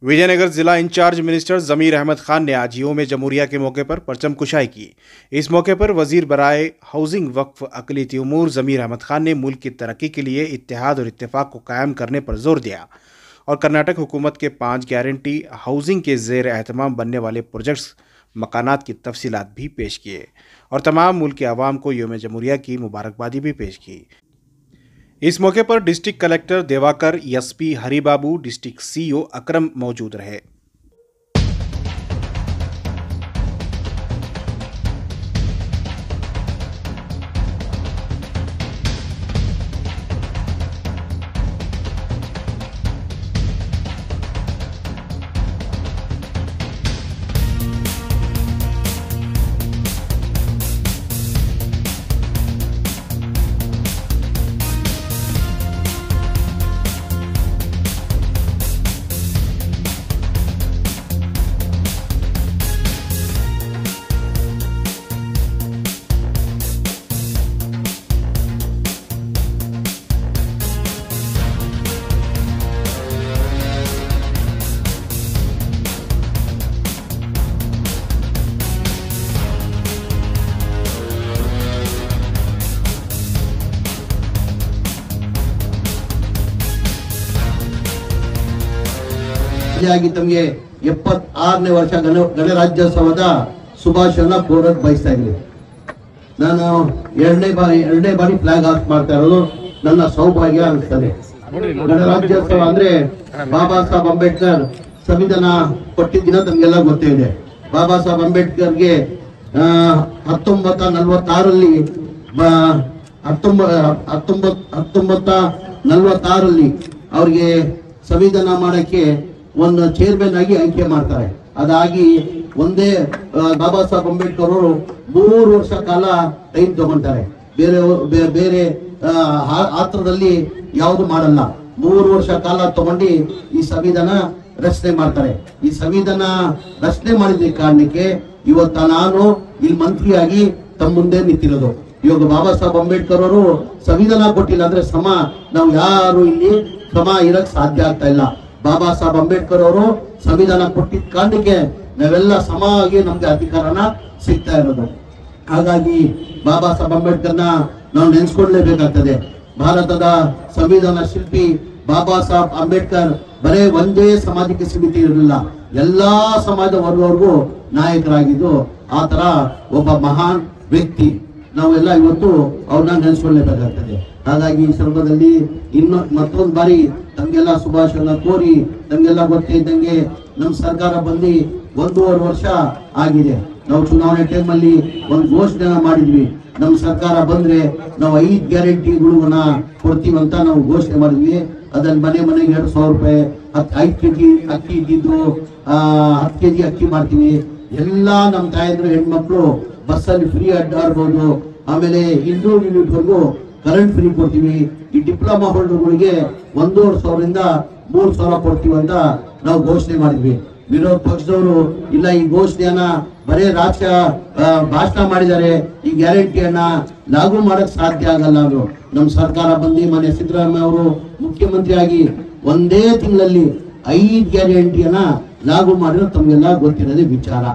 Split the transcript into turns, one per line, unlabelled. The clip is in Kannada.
विजयनगर जिला इंचार्ज मिनिस्टर जमीर अहमद खान ने आज योम जमहूरिया के मौके पर परचम कुशाई की। इस मौके पर वजीर बराए हाउसिंग वक्फ अक़लियती उमूर जमीर अहमद खान ने मुल्क की तरक्की के लिए इत्तेहाद और इत्तेफाक को कायम करने पर जोर दिया और कर्नाटक हुकूमत के 5 गारंटी हाउसिंग के ज़ेर एहतमाम बनने वाले प्रोजेक्ट्स मकानात की तफसीलात भी पेश किए और तमाम मुल्क के अवाम को योम जमहूरिया की मुबारकबादी भी पेश की। इस मौके पर district collector Devakar, SP Haribabu, district CEO Akram मौजूद रहे।
ತಮಗೆ 76ನೇ ವರ್ಷ ಗಣರಾಜ್ಯೋತ್ಸವದ ಶುಭಾಶಯನ ಕೋರಕ್ ಬಯಸ್ತಾ ಇದ್ದೀನಿ। ನಾನು ಎರಡನೇ ಬಾರಿ ಫ್ಲಾಗ್ ಹಾಸ್ಟ್ ಮಾಡ್ತಾ ಇರೋದು ನನ್ನ ಸೌಭಾಗ್ಯ ಅನಿಸ್ತದೆ। ಗಣರಾಜ್ಯೋತ್ಸವ ಅಂದ್ರೆ ಬಾಬಾ ಸಾಹೇಬ್ ಅಂಬೇಡ್ಕರ್ ಸಂವಿಧಾನ ಕೊಟ್ಟಿದ್ದ ದಿನ ತಮಗೆಲ್ಲ ಗೊತ್ತೇ ಇದೆ। ಬಾಬಾ ಸಾಹೇಬ್ ಅಂಬೇಡ್ಕರ್ಗೆ 1946ರಲ್ಲಿ ಅವ್ರಿಗೆ ಸಂವಿಧಾನ ಮಾಡಕ್ಕೆ ಒಂದು ಚೇರ್ಮನ್ ಆಗಿ ಆಯ್ಕೆ ಮಾಡ್ತಾರೆ। ಅದಾಗಿ ಒಂದೇ ಬಾಬಾ ಸಾಹೇಬ್ ಅಂಬೇಡ್ಕರ್ ಅವರು 3 ವರ್ಷ ಕಾಲ ಟೈಮ್ ತಗೊಂತಾರೆ। ಬೇರೆ ಆತ್ರದಲ್ಲಿ ಯಾವುದು ಮಾಡಲ್ಲ, 3 ವರ್ಷ ಕಾಲ ತಗೊಂಡು ಈ ಸಂವಿಧಾನ ರಚನೆ ಮಾಡ್ತಾರೆ। ಈ ಸಂವಿಧಾನ ರಚನೆ ಮಾಡಿದ ಕಾರಣಕ್ಕೆ ಇವತ್ತ ನಾನು ಇಲ್ಲಿ ಮಂತ್ರಿಯಾಗಿ ತಮ್ಮ ಮುಂದೆ ನಿಂತಿರೋದು। ಇವಾಗ ಬಾಬಾ ಸಾಹೇಬ್ ಅಂಬೇಡ್ಕರ್ ಅವರು ಸಂವಿಧಾನ ಕೊಟ್ಟಿಲ್ಲ ಅಂದ್ರೆ ಸಮ ನಾವು ಯಾರು ಇಲ್ಲಿ ಸಮ ಇರಕ್ ಸಾಧ್ಯ ಆಗ್ತಾ ಇಲ್ಲ। ಬಾಬಾ ಸಾಹೇಬ್ ಅಂಬೇಡ್ಕರ್ ಅವರು ಸಂವಿಧಾನ ಕೊಟ್ಟಿದ್ದ ಕಾರಣಕ್ಕೆ ನಾವೆಲ್ಲ ಸಮಾಗಿ ನಮ್ಗೆ ಅಧಿಕಾರನ ಸಿಗ್ತಾ ಇರೋದು। ಹಾಗಾಗಿ ಬಾಬಾ ಸಾಹೇಬ್ ಅಂಬೇಡ್ಕರ್ನ ನಾವು ನೆನೆಸ್ಕೊಳ್ಳಲೇಬೇಕಾಗ್ತದೆ। ಭಾರತದ ಸಂವಿಧಾನ ಶಿಲ್ಪಿ ಬಾಬಾ ಸಾಹೇಬ್ ಅಂಬೇಡ್ಕರ್ ಬರೇ ಒಂದೇ ಸಮಾಜಕ್ಕೆ ಸೀಮಿತ ಇರಲಿಲ್ಲ, ಎಲ್ಲಾ ಸಮಾಜ ವರ್ಗವರೆಗೂ ನಾಯಕರಾಗಿದ್ದು ಆತರ ಒಬ್ಬ ಮಹಾನ್ ವ್ಯಕ್ತಿ। ನಾವೆಲ್ಲ ಇವತ್ತು ಅವ್ರನ್ನ ನೆನೆಸ್ಕೊಳ್ಳಲೇಬೇಕಾಗ್ತದೆ। ಹಾಗಾಗಿ ಈ ಸಂದರ್ಭದಲ್ಲಿ ಮತ್ತೊಂದು ಬಾರಿ ತಮ್ಗೆಲ್ಲ ಶುಭಾಶಯನ ಕೋರಿ, ತಮ್ಗೆಲ್ಲ ಗೊತ್ತೇ ಇದ್ದಂಗೆ ನಮ್ಮ ಸರ್ಕಾರ ಬಂದು 1.5 ವರ್ಷ ಆಗಿದೆ। ನಾವು ಚುನಾವಣೆ ಟೈಮಲ್ಲಿ ಒಂದು ಘೋಷಣೆ ಮಾಡಿದ್ವಿ, ನಮ್ಮ ಸರ್ಕಾರ ಬಂದ್ರೆ ನಾವು 5 ಗ್ಯಾರಂಟಿಗಳನ್ನ ಕೊಡ್ತೀವಂತ ನಾವು ಘೋಷಣೆ ಮಾಡಿದ್ವಿ। ಅದನ್ನ ಮನೆಗೆ 2,000 ರೂಪಾಯಿ, 5 ಕೆಜಿ ಅಕ್ಕಿ ಇದ್ದಿದ್ದು 10 ಕೆಜಿ ಅಕ್ಕಿ ಮಾಡ್ತೀವಿ। ಎಲ್ಲಾ ನಮ್ಮ ತಾಯಂದ್ರು ಹೆಣ್ಮಕ್ಳು ಬಸ್ಸಲ್ಲಿ ಫ್ರೀ ಅಡ್ಡಾಡ್ಬೋದು। ಆಮೇಲೆ 200 ಯೂನಿಟ್ವರೆಗೂ ಕರೆಂಟ್ ಫ್ರೀ ಕೊಡ್ತೀವಿ। ಈ ಡಿಪ್ಲೊಮಾ ಹೋಲ್ಡರ್ಗಳಿಗೆ 1,500 ಸಾವಿರದಿಂದ 3,000 ಕೊಡ್ತೀವಿ ಅಂತ ನಾವು ಘೋಷಣೆ ಮಾಡಿದ್ವಿ। ವಿರೋಧ ಪಕ್ಷದವರು ಇಲ್ಲ, ಈ ಘೋಷಣೆಯನ್ನ ಬರೇ ರಾಜ್ಯ ಭಾಷಣ ಮಾಡಿದ್ದಾರೆ, ಈ ಗ್ಯಾರಂಟಿಯನ್ನ ಲಾಗು ಮಾಡಕ್ ಸಾಧ್ಯ ಆಗಲ್ಲ ಅವರು। ನಮ್ಮ ಸರ್ಕಾರ ಬಂದು ಮನೆ ಸಿದ್ದರಾಮಯ್ಯ ಅವರು ಮುಖ್ಯಮಂತ್ರಿ ಆಗಿ ಒಂದೇ ತಿಂಗಳಲ್ಲಿ 5 ಗ್ಯಾರಂಟಿಯನ್ನ ಲಾಗು ಮಾಡಿರೋ ತಮ್ಗೆಲ್ಲ ಗೊತ್ತಿರೋದೇ ವಿಚಾರ।